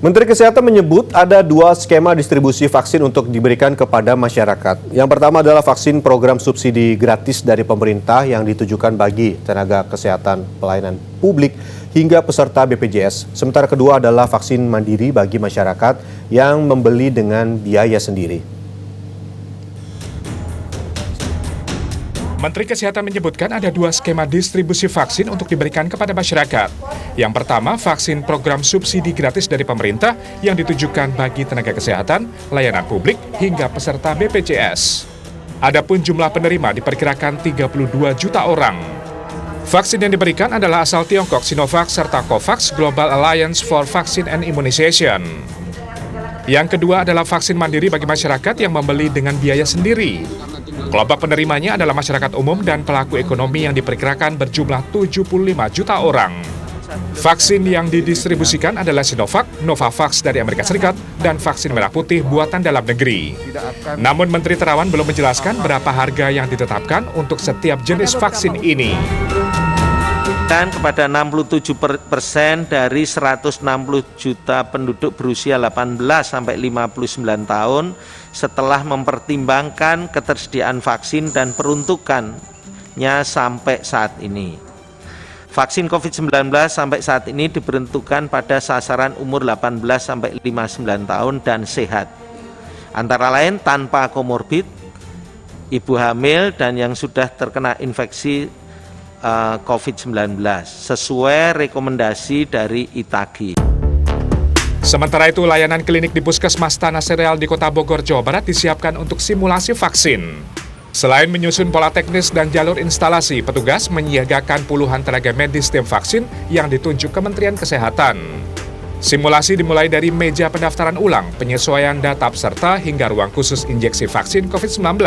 Menteri Kesehatan menyebut ada dua skema distribusi vaksin untuk diberikan kepada masyarakat. Yang pertama adalah vaksin program subsidi gratis dari pemerintah yang ditujukan bagi tenaga kesehatan pelayanan publik hingga peserta BPJS. Sementara kedua adalah vaksin mandiri bagi masyarakat yang membeli dengan biaya sendiri. Menteri Kesehatan menyebutkan ada dua skema distribusi vaksin untuk diberikan kepada masyarakat. Yang pertama, vaksin program subsidi gratis dari pemerintah yang ditujukan bagi tenaga kesehatan, layanan publik, hingga peserta BPJS. Adapun jumlah penerima diperkirakan 32 juta orang. Vaksin yang diberikan adalah asal Tiongkok, Sinovac, serta COVAX Global Alliance for Vaccine and Immunization. Yang kedua adalah vaksin mandiri bagi masyarakat yang membeli dengan biaya sendiri. Kelompok penerimanya adalah masyarakat umum dan pelaku ekonomi yang diperkirakan berjumlah 75 juta orang. Vaksin yang didistribusikan adalah Sinovac, Novavax dari Amerika Serikat, dan vaksin merah putih buatan dalam negeri. Namun Menteri Terawan belum menjelaskan berapa harga yang ditetapkan untuk setiap jenis vaksin ini. Kepada 67% dari 160 juta penduduk berusia 18 sampai 59 tahun setelah mempertimbangkan ketersediaan vaksin dan peruntukannya sampai saat ini. Vaksin COVID-19 sampai saat ini diperuntukkan pada sasaran umur 18 sampai 59 tahun dan sehat. Antara lain tanpa komorbid, ibu hamil dan yang sudah terkena infeksi COVID-19 sesuai rekomendasi dari ITAGI. Sementara itu, layanan klinik di Puskesmas Tanah Sereal di Kota Bogor, Jawa Barat disiapkan untuk simulasi vaksin. Selain menyusun pola teknis dan jalur instalasi, petugas menyiagakan puluhan tenaga medis tim vaksin yang ditunjuk Kementerian Kesehatan. Simulasi dimulai dari meja pendaftaran ulang, penyesuaian data peserta, hingga ruang khusus injeksi vaksin COVID-19.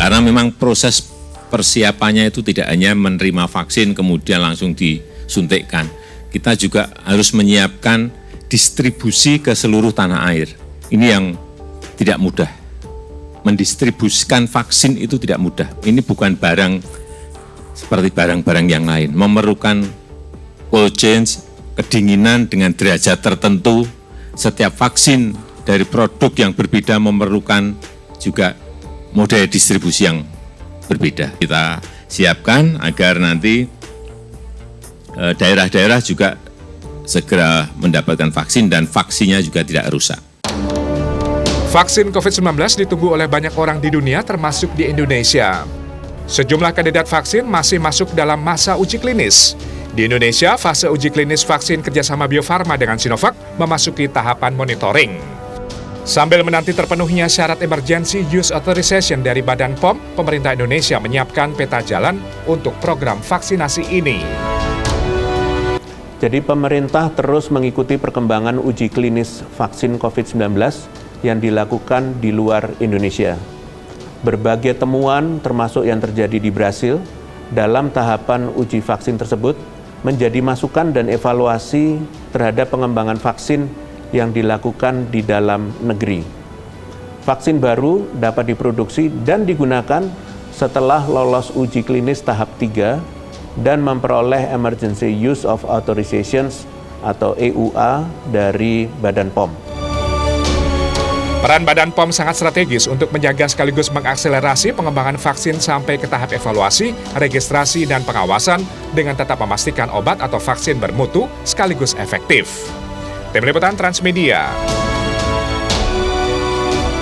Karena memang proses persiapannya itu tidak hanya menerima vaksin kemudian langsung disuntikkan. Kita juga harus menyiapkan distribusi ke seluruh tanah air. Ini yang tidak mudah. Mendistribusikan vaksin itu tidak mudah. Ini bukan barang seperti barang-barang yang lain. Memerlukan cold chain, kedinginan dengan derajat tertentu. Setiap vaksin dari produk yang berbeda memerlukan juga model distribusi yang berbeda. Kita siapkan agar nanti daerah-daerah juga segera mendapatkan vaksin dan vaksinnya juga tidak rusak. Vaksin COVID-19 ditunggu oleh banyak orang di dunia termasuk di Indonesia. Sejumlah kandidat vaksin masih masuk dalam masa uji klinis. Di Indonesia, fase uji klinis vaksin kerjasama Bio Farma dengan Sinovac memasuki tahapan monitoring. Sambil menanti terpenuhnya syarat emergency use authorization dari Badan POM, pemerintah Indonesia menyiapkan peta jalan untuk program vaksinasi ini. Jadi pemerintah terus mengikuti perkembangan uji klinis vaksin COVID-19 yang dilakukan di luar Indonesia. Berbagai temuan termasuk yang terjadi di Brasil dalam tahapan uji vaksin tersebut menjadi masukan dan evaluasi terhadap pengembangan vaksin yang dilakukan di dalam negeri. Vaksin baru dapat diproduksi dan digunakan setelah lolos uji klinis tahap 3 dan memperoleh Emergency Use of Authorizations atau EUA dari Badan POM. Peran Badan POM sangat strategis untuk menjaga sekaligus mengakselerasi pengembangan vaksin sampai ke tahap evaluasi, registrasi, dan pengawasan dengan tetap memastikan obat atau vaksin bermutu sekaligus efektif. Tim Liputan Transmedia.